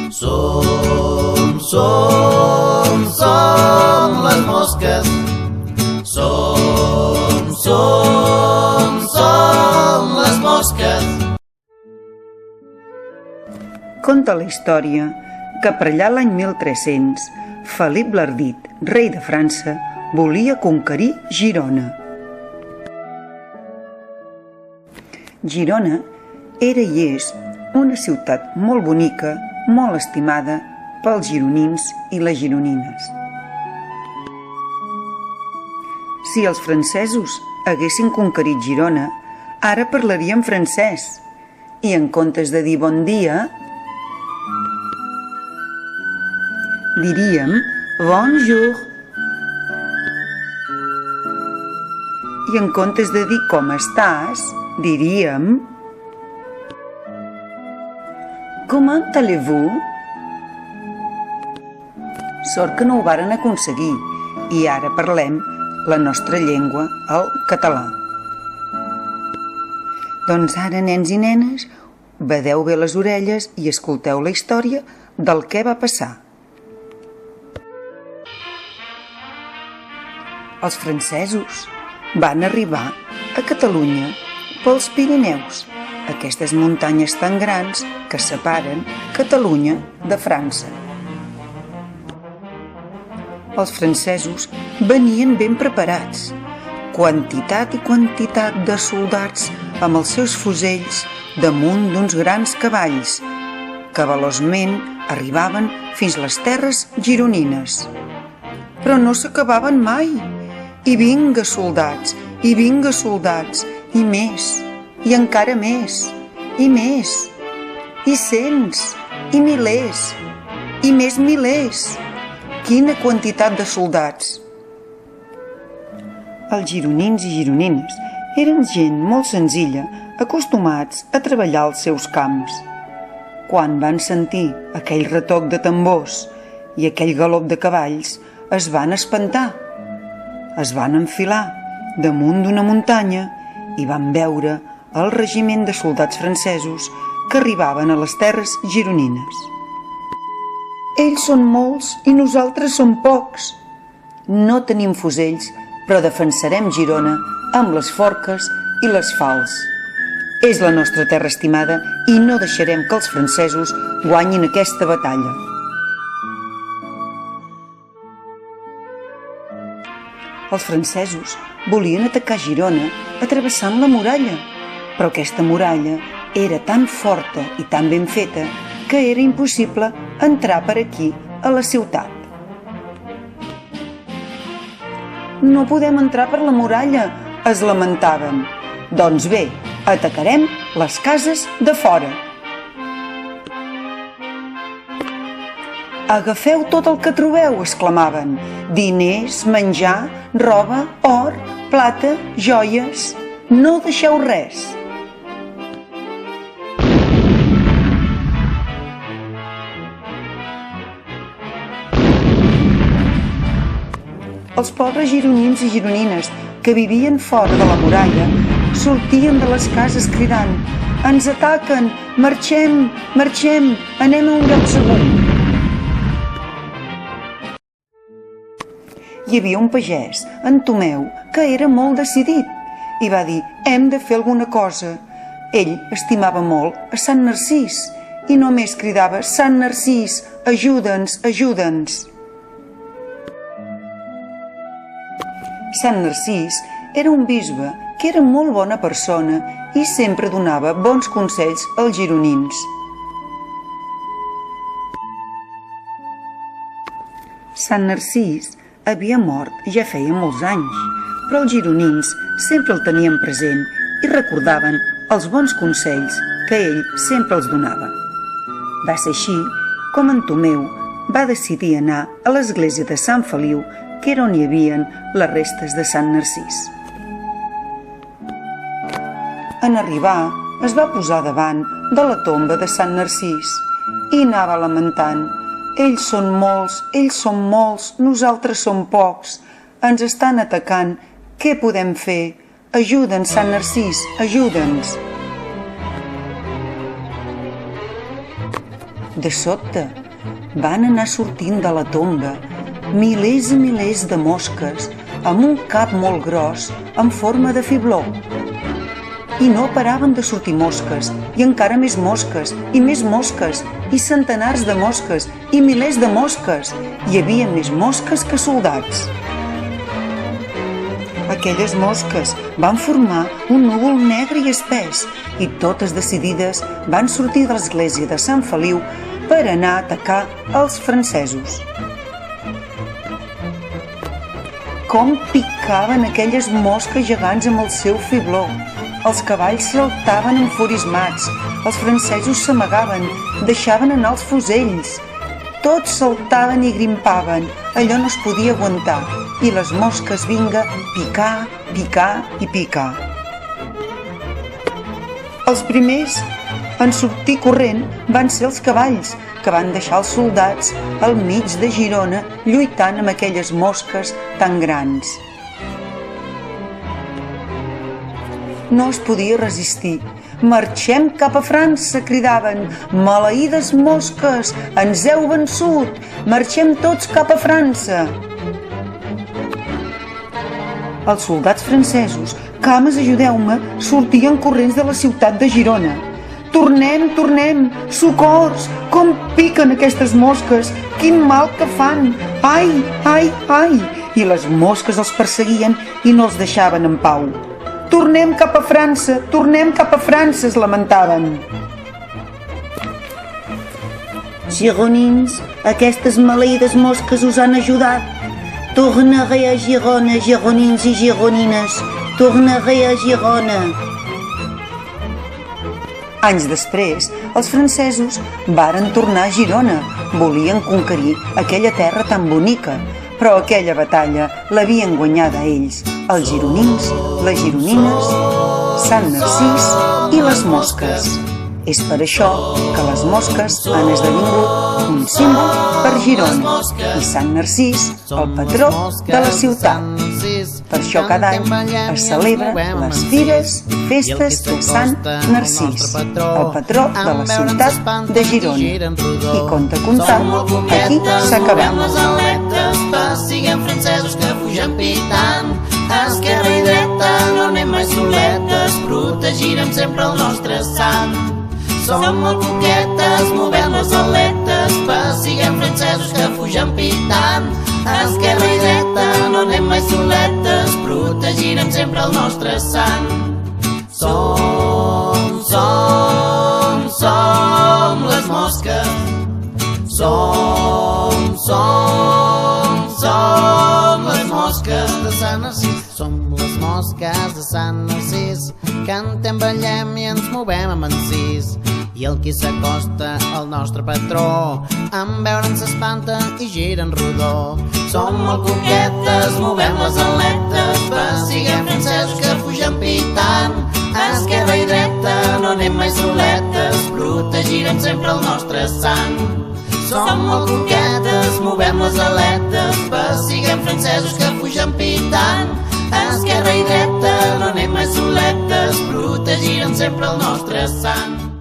Som les mosques. Som les mosques. Conta la història que per allà l'any 1300 Felip l'Ardit, rei de França, volia conquerir Girona. Girona era i és una ciutat molt bonica, molt estimada pels gironins i les gironines. Si els francesos haguessin conquerit Girona, ara parlaríem francès i en comptes de dir bon dia, diríem bonjour. I en comptes de dir com estàs, diríem comment allez-vous? Sort que no ho varen aconseguir i ara parlem la nostra llengua, el català. Doncs ara, nens i nenes, badeu bé les orelles i escolteu la història del que va passar. Els francesos van arribar a Catalunya pels Pirineus, aquestes muntanyes tan grans que separen Catalunya de França. Els francesos venien ben preparats, quantitat i quantitat de soldats amb els seus fusells damunt d'uns grans cavalls que veloçment arribaven fins les terres gironines. Però no s'acabaven mai. I vinga soldats, i vinga soldats, i més, i encara més, i més, i cents, i milers, i més milers. Quina quantitat de soldats! Els gironins i gironines eren gent molt senzilla, acostumats a treballar als seus camps. Quan van sentir aquell retoc de tambors i aquell galop de cavalls, es van espantar. Es van enfilar damunt d'una muntanya i van veure el regiment de soldats francesos que arribaven a les terres gironines. Ells són molts i nosaltres som pocs. No tenim fusells, però defensarem Girona amb les forques i les falç. És la nostra terra estimada i no deixarem que els francesos guanyin aquesta batalla. Els francesos volien atacar Girona travessant la muralla, però aquesta muralla era tan forta i tan ben feta que era impossible entrar per aquí a la ciutat. No podem entrar per la muralla, es lamentaven. Doncs bé, atacarem les cases de fora. Agafeu tot el que trobeu, exclamaven. Diners, menjar, roba, or, plata, joies. No deixeu res. Els pobres gironins i gironines que vivien fora de la muralla sortien de les cases cridant: «Ens ataquen! Marxem! Marxem! Anem a un lloc segur!» Hi havia un pagès, en Tomeu, que era molt decidit i va dir: «Hem de fer alguna cosa». Ell estimava molt a Sant Narcís i només cridava: «Sant Narcís, ajuda'ns, ajuda'ns!» Sant Narcís era un bisbe que era molt bona persona i sempre donava bons consells als gironins. Sant Narcís havia mort ja feia molts anys, però els gironins sempre el tenien present i recordaven els bons consells que ell sempre els donava. Va ser així com en Tomeu va decidir anar a l'església de Sant Feliu, que era on hi havia les restes de Sant Narcís. En arribar, es va posar davant de la tomba de Sant Narcís i anava lamentant: «Ells són molts, nosaltres som pocs, ens estan atacant, què podem fer? Ajuda'ns, Sant Narcís, ajuda'ns!» De sobte, van anar sortint de la tomba milers i milers de mosques amb un cap molt gros en forma de fibló. I no paraven de sortir mosques, i encara més mosques, i centenars de mosques, i milers de mosques. Hi havia més mosques que soldats. Aquelles mosques van formar un núvol negre i espès, i totes decidides van sortir de l'església de Sant Feliu per anar a atacar els francesos. Com picaven aquelles mosques gegants amb el seu fibló! Els cavalls saltaven enfurismats, els francesos s'amagaven, deixaven anar els fusells. Tots saltaven i grimpaven, allò no es podia aguantar, i les mosques vinga picar, picar i picar. Els primers en sortir corrent van ser els cavalls, que van deixar els soldats al mig de Girona lluitant amb aquelles mosques tan grans. No es podia resistir. «Marxem cap a França!» cridaven. «Maleïdes mosques! Ens heu vençut! Marxem tots cap a França!» Els soldats francesos, «Cames, ajudeu-me!» sortien corrents de la ciutat de Girona. «Tornem, tornem! Socors! Com piquen aquestes mosques! Quin mal que fan! Ai, ai, ai!» I les mosques els perseguien i no els deixaven en pau. «Tornem cap a França! Tornem cap a França!» es lamentaven. «Gironins, aquestes maleïdes mosques us han ajudat. Tornaré a Girona, gironins i gironines. Tornaré a Girona!» Anys després, els francesos varen tornar a Girona. Volien conquerir aquella terra tan bonica, però aquella batalla l'havien guanyada ells, els gironins, les gironines, Sant Narcís i les mosques. És per això que les mosques han esdevingut un símbol per Girona i Sant Narcís, el patró de la ciutat. Per això cada any es celebra les fires i festes de Sant Narcís, el patró de la ciutat de Girona. I conte contant, aquí s'ha acabat. Siguem francesos que fugen pitant, esquerra i dreta, no anem mai soletes, protegirem sempre el nostre sant. Som molt coquetes, movem les aletes, siguem francesos que fugen pitant, esquerra i dreta, no anem mai soletes, protegirem sempre el nostre sant. Som les mosques. Som les mosques de Sant Narcís. Som les mosques de Sant Narcís. Cantem, ballem i ens movem amb encís. I el qui s'acosta al nostre patró, en veure'ns s'espanta i gira en rodó. Som molt coquetes, movem les aletes, siguem francesos que fugen pitant, esquerra i dreta, no anem mai soletes, protegirem sempre el nostre sant. Som molt coquetes, movem les aletes, siguem francesos que fugen pitant, esquerra i dreta, no anem mai soletes, protegirem sempre el nostre sant.